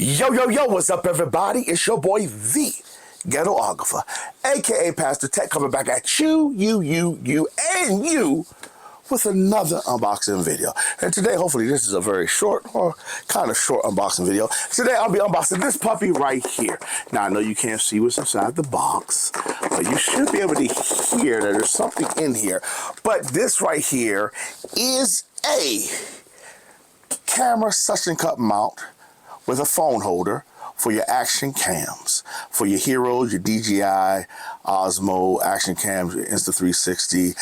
Yo, yo, yo, what's up, everybody? It's your boy, the Ghetographer, aka Pastor Tech, coming back at you, and you with another unboxing video. And today, hopefully, this is a very short or kind of short unboxing video. Today, I'll be unboxing this puppy right here. Now, I know you can't see what's inside the box, but you should be able to hear that there's something in here. But this right here is a camera suction cup mount with a phone holder for your action cams, for your heroes, your DJI, Osmo action cams, your Insta360,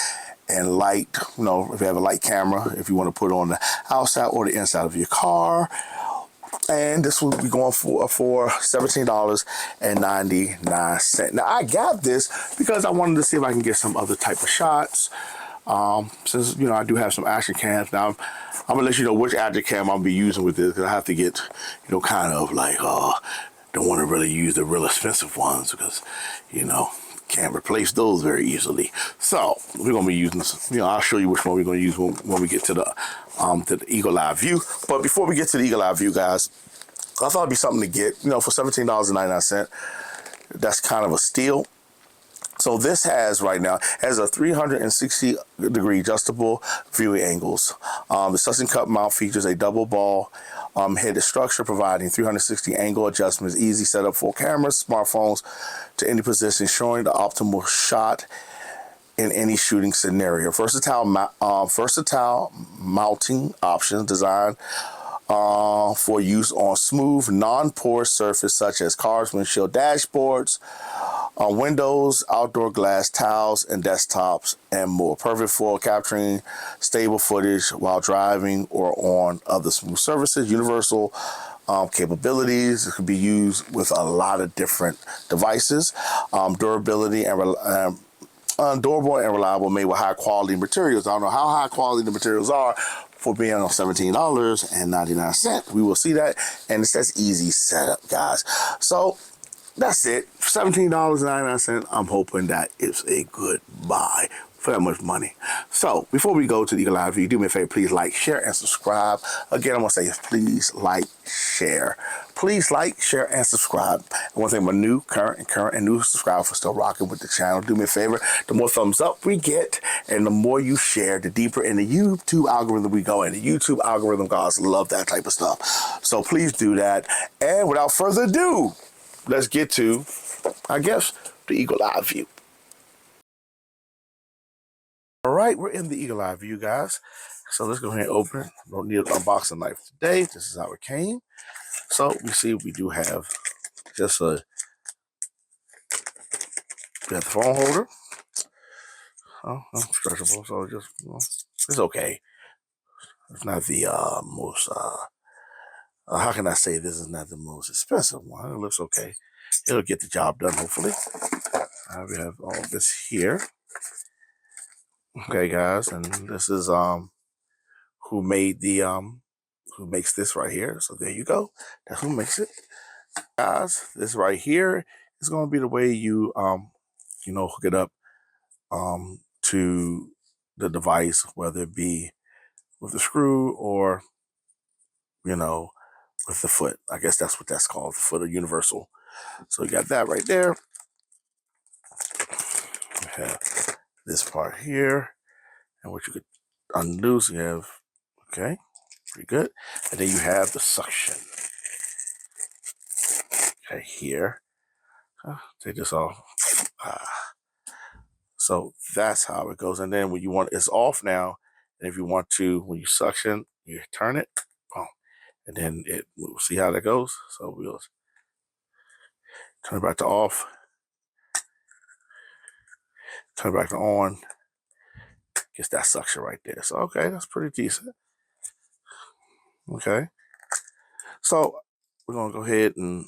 and light, you know, if you have a light camera, if you want to put on the outside or the inside of your car. And this will be going for $17.99. Now, I got this because I wanted to see if I can get some other type of shots. Since, you know, I do have some action cams. Now, I'm going to let you know which action cam I'll be using with this, because I have to get, you know, kind of like, don't want to really use the real expensive ones because, you know, can't replace those very easily. So we're going to be using this, you know, I'll show you which one we're going to use when we get to the Eagle Eye View. But before we get to the Eagle Eye View, guys, I thought it'd be something to get, you know, for $17.99. That's kind of a steal. So this has right now has a 360-degree adjustable viewing angles. The suction cup mount features a double ball headed structure, providing 360 angle adjustments, easy setup for cameras, smartphones to any position, showing the optimal shot in any shooting scenario. Versatile mounting options designed for use on smooth, non-porous surface such as cars, windshield, dashboards, windows, outdoor glass tiles, and desktops, and more. Perfect for capturing stable footage while driving or on other smooth surfaces. Universal capabilities. It could be used with a lot of different devices. Durability and durable and reliable, made with high quality materials. I don't know how high quality the materials are for being on $17.99. We will see that, and it says easy setup, guys. So that's it. $17.99. I'm hoping that it's a good buy for that much money. So before we go to the Eagle Eye View, do me a favor, please like, share, and subscribe. Again, I'm gonna say please like, share. Please like, share, and subscribe. I want to thank my new, current, and new subscribers for still rocking with the channel. Do me a favor, the more thumbs up we get, and the more you share, the deeper in the YouTube algorithm we go. And the YouTube algorithm, guys, love that type of stuff. So please do that. And without further ado, let's get to, I guess, the Eagle Eye View. All right, we're in the Eagle Eye View, guys. So let's go ahead and open it. Don't need an unboxing knife today. This is how it came. So we see we do have just we have the phone holder. Oh, stretchable, so just, you know, it's okay. It's not the most, how can I say this is not the most expensive one? It looks okay. It'll get the job done, hopefully. We have all this here. Okay, guys, and this is who made the who makes this right here. So there you go. That's who makes it, guys. This right here is going to be the way you you know, hook it up to the device, whether it be with the screw or, you know, with the foot. I guess that's what that's called, the foot of universal. So you got that right there. We have this part here, and what you could undo. So you have, okay, pretty good. And then you have the suction. Okay, here. Take this off. So that's how it goes. And then when you want, it's off now. And if you want to, when you suction, you turn it, boom, and then we'll see how that goes. So we'll turn it back to off, turn it back to on. Gets that suction right there. So okay, that's pretty decent. Okay, so we're gonna go ahead and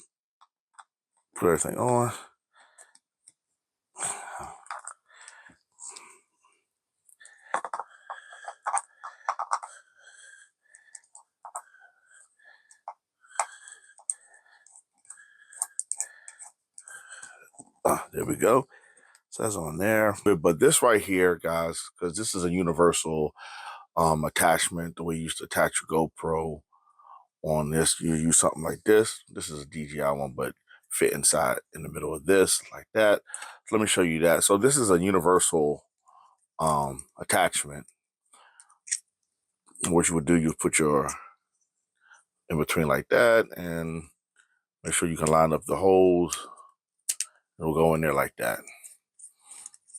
put everything on. There we go. So that's on there. But this right here, guys, because this is a universal attachment, the way you used to attach your GoPro on this, you use something like this. This is a DJI one, but fit inside in the middle of this like that. So let me show you that. So this is a universal attachment. What you would do, you put your in between like that, and make sure you can line up the holes. It'll go in there like that.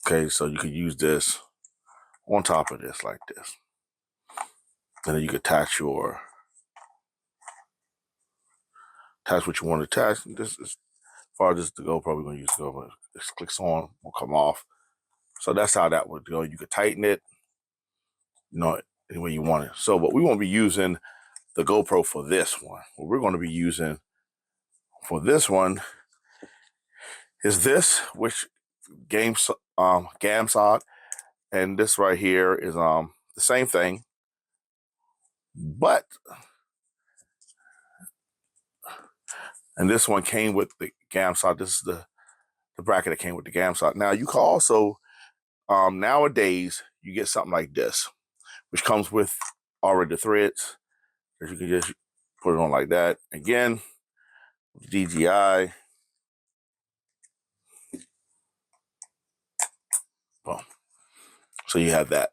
Okay, so you could use this on top of this like this, and then you could attach what you want to attach. This is as far as this to go. Probably gonna use the GoPro. This clicks on, will come off. So that's how that would go. You could tighten it, any way you want it. So, but we won't be using the GoPro for this one. What we're going to be using for this one is this, which GAMSOD, and this right here is the same thing, but and this one came with the GAMSOD. This is the bracket that came with the GAMSOD. Now you can also nowadays you get something like this, which comes with already the threads. That you can just put it on like that. Again, DJI. Boom. So you have that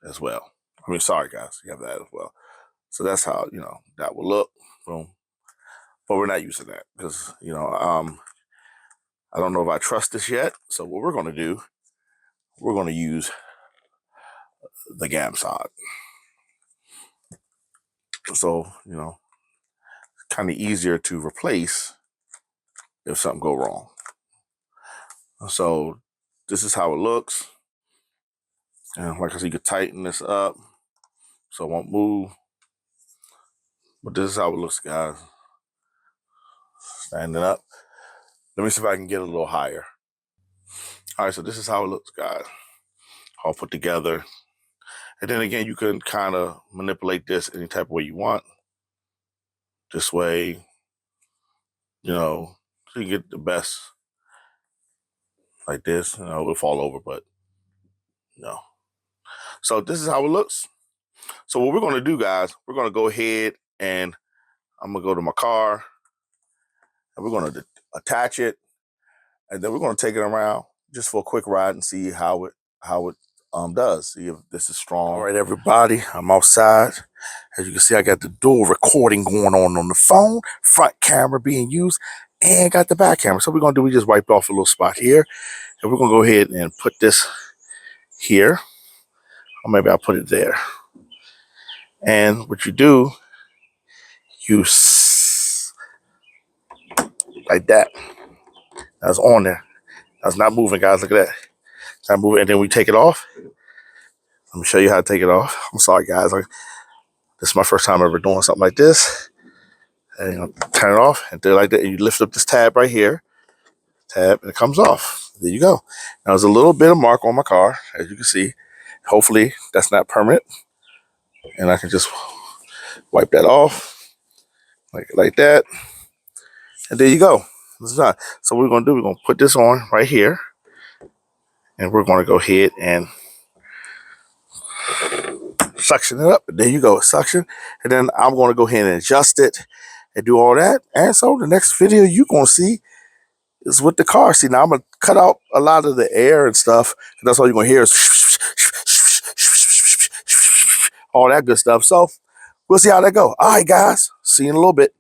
as well. I mean, sorry guys, you have that as well. So that's how that will look. Boom. But we're not using that because I don't know if I trust this yet. So what we're going to do, we're going to use the GAMSOD. So kind of easier to replace if something go wrong. So this is how it looks, and like I said, you could tighten this up so it won't move. But this is how it looks, guys. Standing up. Let me see if I can get a little higher. All right, so this is how it looks, guys. All put together. And then again, you can kind of manipulate this any type of way you want. This way, so you get the best like this. It'll fall over, but no. So this is how it looks. So what we're going to do, guys, we're going to go ahead and I'm going to go to my car and we're going to attach it, and then we're going to take it around just for a quick ride and see how it does. See if this is strong. All right, everybody, I'm outside. As you can see, I got the dual recording going on the phone, front camera being used, and got the back camera. So we're going to do, we just wiped off a little spot here, and we're going to go ahead and put this here, or maybe I'll put it there. And what you do, like that. That's on there. That's not moving, guys. Look at that. It's not moving. And then we take it off. Let me show you how to take it off. I'm sorry, guys. This is my first time ever doing something like this. And you turn it off and do it like that. And you lift up this tab right here. Tab, and it comes off. There you go. Now there's a little bit of mark on my car, as you can see. Hopefully that's not permanent. And I can just wipe that off like that. And there you go. This is done. So what we're going to do, we're going to put this on right here. And we're going to go ahead and suction it up. There you go, suction. And then I'm going to go ahead and adjust it and do all that. And so the next video you're going to see is with the car. See, now I'm going to cut out a lot of the air and stuff. And that's all you're going to hear is all that good stuff. So we'll see how that go. All right, guys. See you in a little bit.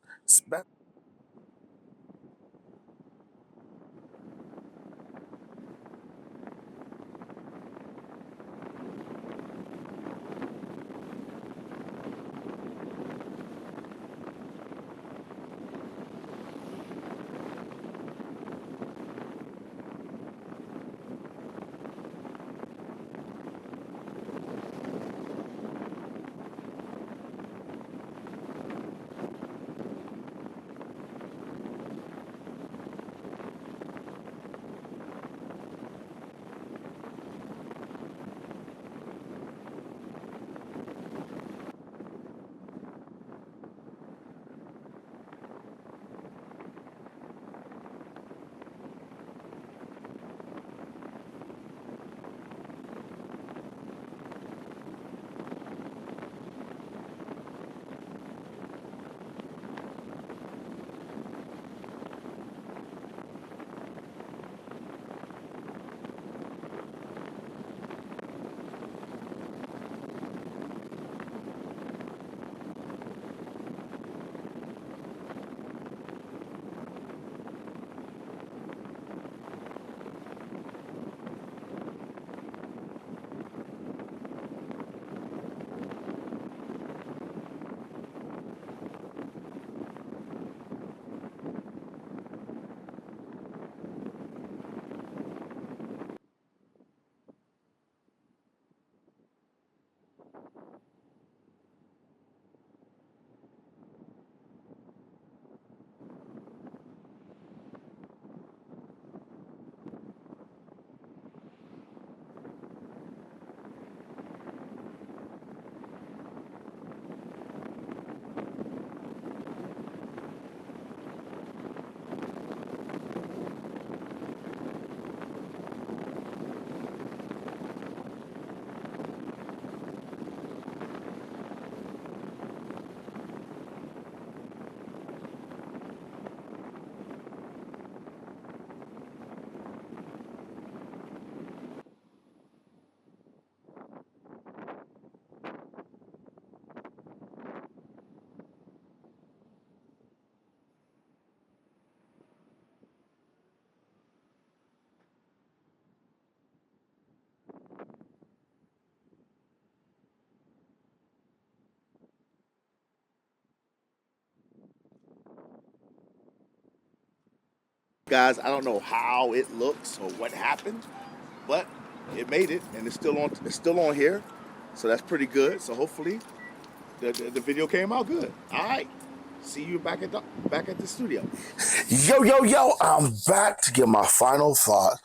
guys, I don't know how it looks or what happened, but it made it, and it's still on here, so that's pretty good. So hopefully the video came out good. All right, see you back at the studio. Yo, I'm back to give my final thought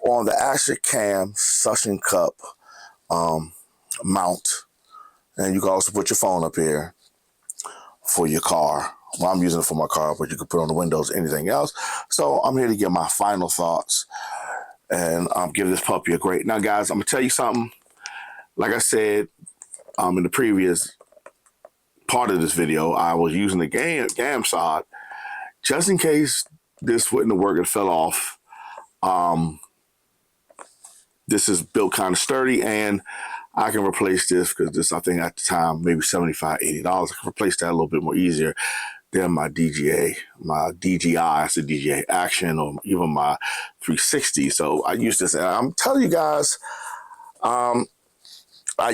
on the Action Cam suction cup mount, and you can also put your phone up here for your car. Well, I'm using it for my car, but you can put on the windows, anything else. So I'm here to give my final thoughts and give this puppy a grade. Now, guys, I'm gonna tell you something. Like I said in the previous part of this video, I was using the gam sod just in case this wouldn't have worked and fell off. This is built kind of sturdy, and I can replace this because this, I think at the time, maybe $75, $80. I can replace that a little bit more easier than my DGI, I said DGA Action, or even my 360. So I use this, and I'm telling you guys, I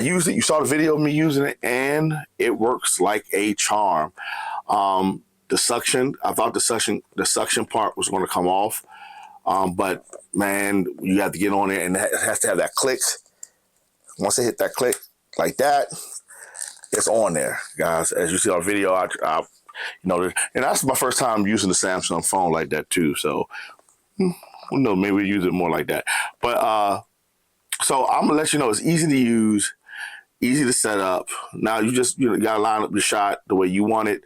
used it. You saw the video of me using it, and it works like a charm. The suction, I thought the suction part was going to come off, but man, you have to get on there, and it has to have that click. Once I hit that click like that, it's on there, guys. As you see on video, and that's my first time using the Samsung phone like that too. So, maybe we use it more like that. But so I'm gonna let you know it's easy to use, easy to set up. Now you just gotta line up the shot the way you want it.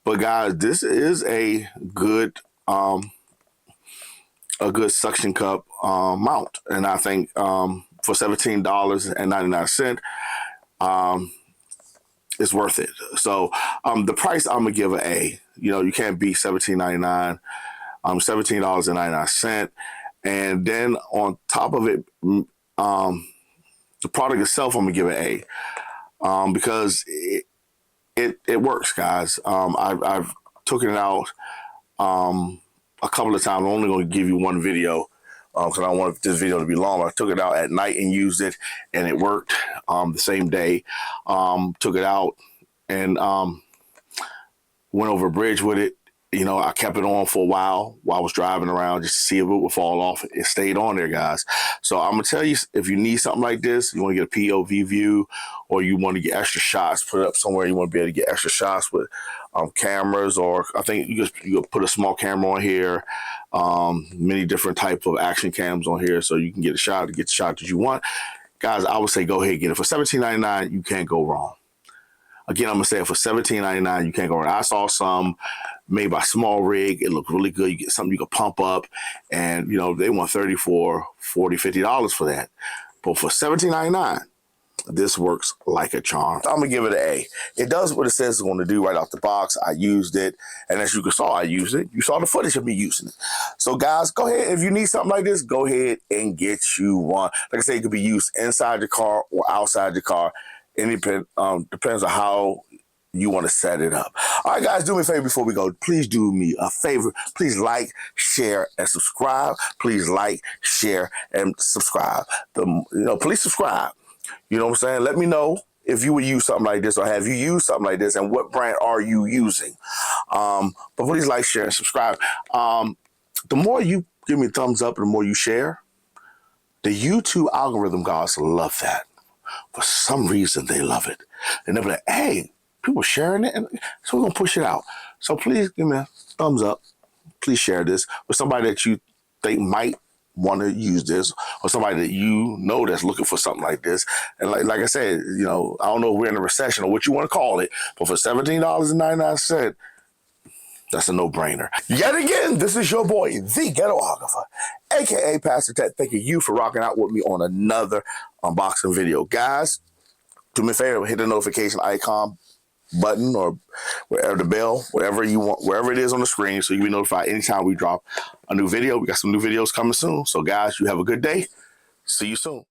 But guys, this is a good suction cup mount, and I think for $17.99, it's worth it. So the price, I'm gonna give an A. You can't beat $17.99, $17.99, and then on top of it, the product itself, I'm gonna give an A because it works, guys. I've taken it out a couple of times. I'm only going to give you one video because I don't want this video to be long. I took it out at night and used it, and it worked the same day. Took it out and went over a bridge with it. I kept it on for a while I was driving around just to see if it would fall off. It stayed on there, guys. So I'm going to tell you, if you need something like this, you want to get a POV view, or you want to get extra shots, put it up somewhere you want to be able to get extra shots with cameras, or I think you can put a small camera on here, many different type of action cams on here, so you can get the shot that you want. Guys, I would say go ahead and get it. For $17.99, you can't go wrong. Again, I'm going to say it for $17.99, you can't go wrong. I saw some made by Small Rig. It looked really good. You get something you can pump up, and, they want $30, $40, $50 for that. But for $17.99, this works like a charm. I'm going to give it an A. It does what it says it's going to do right off the box. I used it, and as you saw, I used it. You saw the footage of me using it. So, guys, go ahead. If you need something like this, go ahead and get you one. Like I say, it could be used inside your car or outside your car. It depends on how you want to set it up. All right, guys, do me a favor before we go. Please do me a favor. Please like, share, and subscribe. Please like, share, and subscribe. Please subscribe. You know what I'm saying? Let me know if you would use something like this, or have you used something like this, and what brand are you using? But please like, share, and subscribe. The more you give me a thumbs up, the more you share, the YouTube algorithm gods love that. For some reason, they love it. And they'll be like, hey, people sharing it, and so we're going to push it out. So please give me a thumbs up. Please share this with somebody that you think might want to use this, or somebody that that's looking for something like this. And like I said, I don't know if we're in a recession or what you want to call it, but for $17.99, that's a no-brainer. Yet again, this is your boy, the Ghetographer, a.k.a. Pastor Ted, thanking you for rocking out with me on another unboxing video. Guys, do me a favor, hit the notification icon button, or wherever the bell, whatever you want, wherever it is on the screen, so you'll be notified anytime we drop a new video. We got some new videos coming soon. So, guys, you have a good day. See you soon.